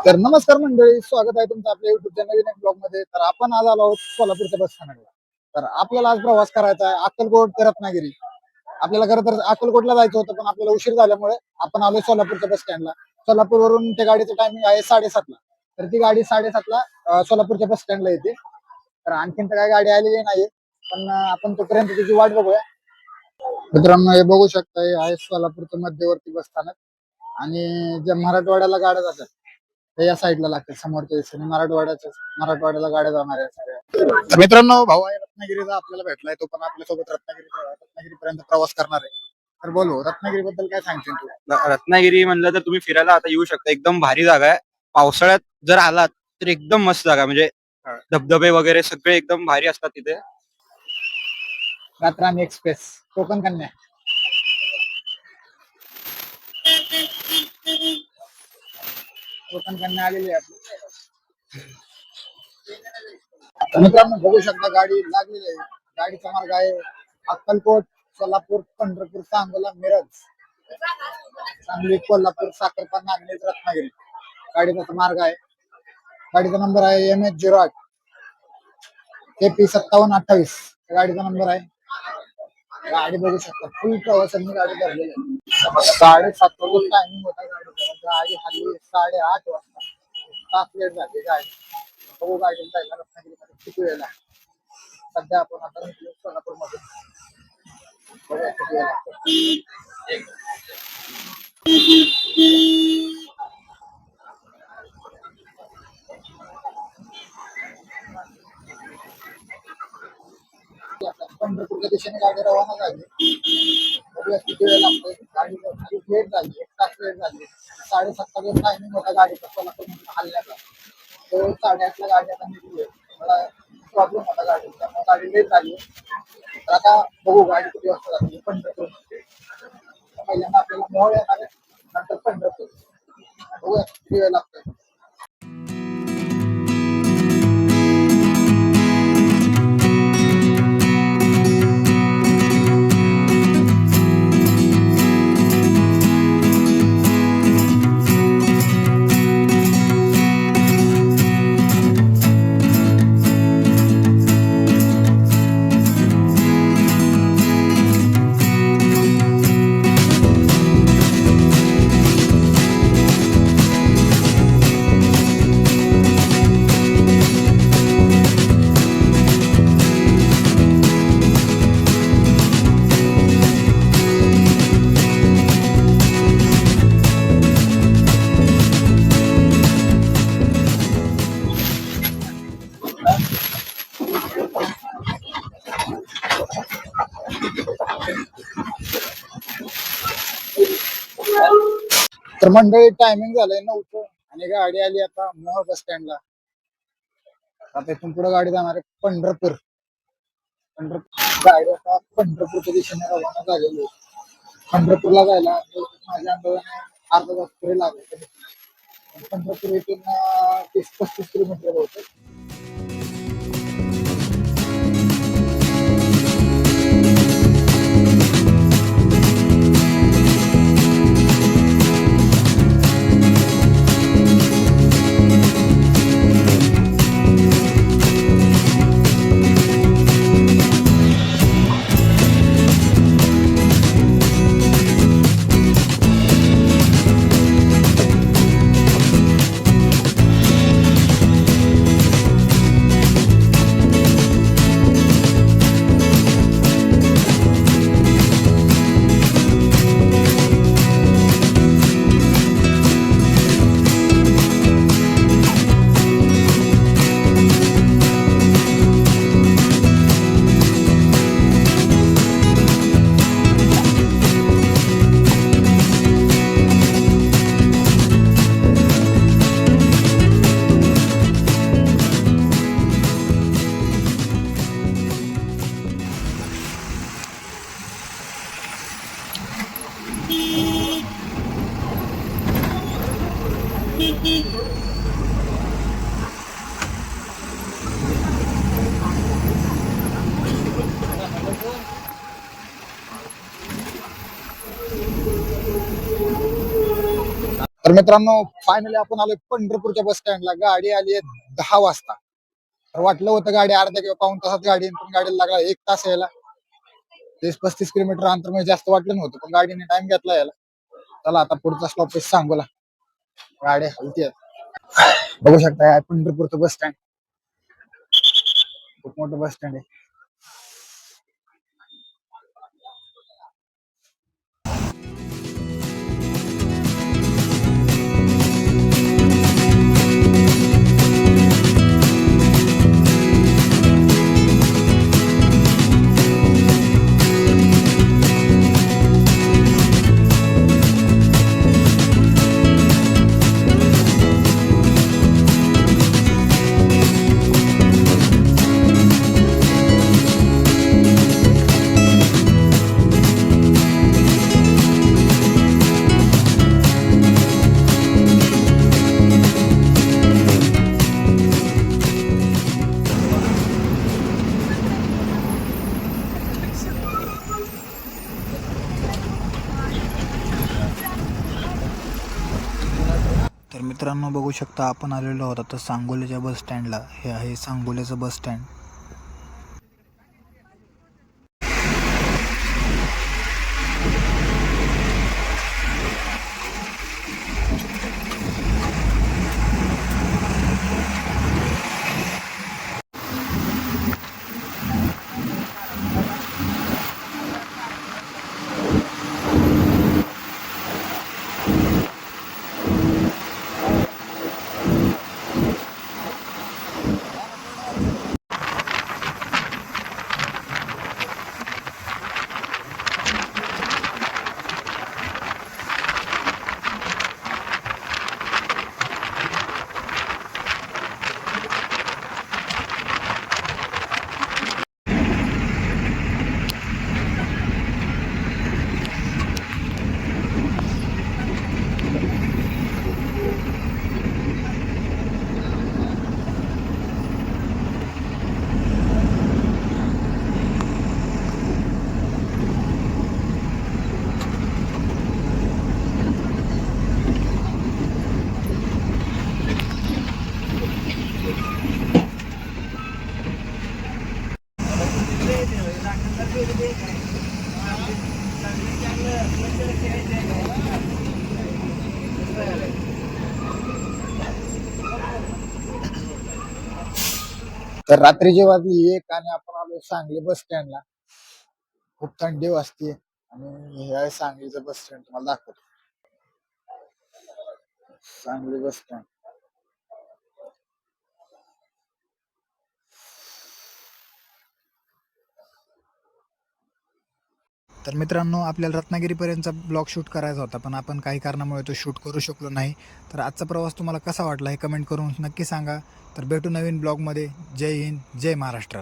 तर नमस्कार मंडळी, स्वागत आहे तुमचं आपल्या युट्यूबच्या नवीन एक ब्लॉग मध्ये. तर आपण आज आलो आहोत सोलापूरच्या बस स्थानकला. तर आपल्याला आज प्रवास करायचा आहे अक्कलकोट ते रत्नागिरी. आपल्याला खरं तर अक्कलकोटला जायचं होतं, पण आपल्याला उशीर झाल्यामुळे आपण आलोय सोलापूरच्या बस स्टँडला. सोलापूरवरून त्या गाडीचं टायमिंग आहे 7:30ला. तर ती गाडी 7:30ला सोलापूरच्या बस स्टँडला येते. तर आणखीन तर काही गाडी आलेली नाही, पण आपण तोपर्यंत तिची वाट बघूया. मित्रांनो, हे बघू शकता, हे आहे सोलापूरचं मध्यवर्ती बस स्थानक. आणि ज्या मराठवाड्याला गाड्या जातात ते या साईडला लागतात, समोरच्या दिशेने मराठवाड्याला गाड्या जाणार आहे सगळ्या. तर मित्रांनो, भाऊ आहे रत्नागिरीचा, आपल्याला भेटलाय. तो पण आपल्यासोबत रत्नागिरीपर्यंत प्रवास करणार आहे. तर बोलू, रत्नागिरी बद्दल काय सांगशील तू? रत्नागिरी म्हणलं तर तुम्ही फिरायला आता येऊ शकता. एकदम भारी जागा आहे. पावसाळ्यात जर आलात तर एकदम मस्त जागा, म्हणजे धबधबे वगैरे सगळे एकदम भारी असतात तिथे. रात्रामी एक्सप्रेस, कोकण कन्या. कोकण कन्या आलेली आहे आपली. तर मित्रांनो, बघू शकता गाडी लागलेली आहे. गाडीचा मार्ग आहे अक्कलकोट, सोलापूर, पंढरपूर, सांगोला, मिरज, सांगली, कोल्हापूर, साखरपा, नांदेड, रत्नागिरी. गाडीचा मार्ग आहे. गाडीचा नंबर आहे MS08 KP 5728. गाडीचा नंबर आहे. गाडी बघू शकता, फुल प्रवासांनी गाडी भरलेली आहे. 7:30 टायमिंग होता गाडीचा. गाडी हल्ली 8:30 वाजता. तास लेट झाली गाडी. बघू गाडी जायला रत्नागिरीमध्ये किती वेळ लागतो. सध्या आपण आता निघलो सोलापूर मध्ये. बघूया किती वेळ लागतो. पंढरपूरच्या दिशेने गाडी रवाना झाली. बघूया किती वेळ लागतोय. गाडी खूप लेट झाली, 1 तास लेट झाली. 7:30 टायमिंग होता गाडीचा सोलापूर हल्ल्याचा. तो 8:30ला गाडी आता निघली. मला प्रॉब्लेम होता गाडीचा, त्यामुळे गाडी लेट झाली. तर आता बघू गाडी किती वाजता जाते पंढरपूर. पहिल्यांदा आपल्याला मोहोळ येणार आहे, नंतर पंढरपूर. बघूया किती वेळ लागतोय. तर मंडळी, टायमिंग झालंय 9चं आणि गाडी आली आता मोहोळ बस स्टँडला. आता इथून पुढे गाडी जाणार आहे पंढरपूर. गाडी आता पंढरपूरच्या दिशेने रवाना झालेली आहे. पंढरपूरला जायला माझ्या अंदाजाने अर्धा तास तरी लागेल. पंढरपूर इथून 30-35 किलोमीटर होते. तर मित्रांनो फायनली आपण आलोय पंढरपूरच्या बस स्टँडला. गाडी आली आहे 10 वाजता. तर वाटलं होतं गाडी अर्ध्या किंवा पाऊण तासात गाडी येईल, पण गाडीला लागला 1 तास यायला. 30-35 किलोमीटर अंतर म्हणजे जास्त वाटलं नव्हतं, पण गाडीने टाइम घेतला यायला. चला आता पुढचा स्टॉपेज सांगोला. गाडी हलती आहे. बघू शकता आहे पंढरपूरचं बस स्टँड. खूप मोठं बस स्टँड आहे. तर मित्रांनो बघू शकता आपण आलेलो आहोत आता सांगोल्याच्या बस स्टँडला. हे आहे सांगोल्याचं बस स्टँड. तर रात्रीची वाजली 1 आणि आपण आलो सांगली बस स्टँडला. खूप थंडी वाजते आणि हे आहे सांगलीचं बस स्टँड. तुम्हाला दाखवतो सांगली बस स्टँड. तर मित्रांनो आपल्याला रत्नागिरीपर्यंतचा ब्लॉग शूट करायचा होता, पण आपण काही कारणामुळे तो शूट करू शकलो नाही. तर आजचा प्रवास तुम्हाला कसा वाटला हे कमेंट करून नक्की सांगा. तर भेटू नवीन ब्लॉगमध्ये. जय हिंद, जय महाराष्ट्र.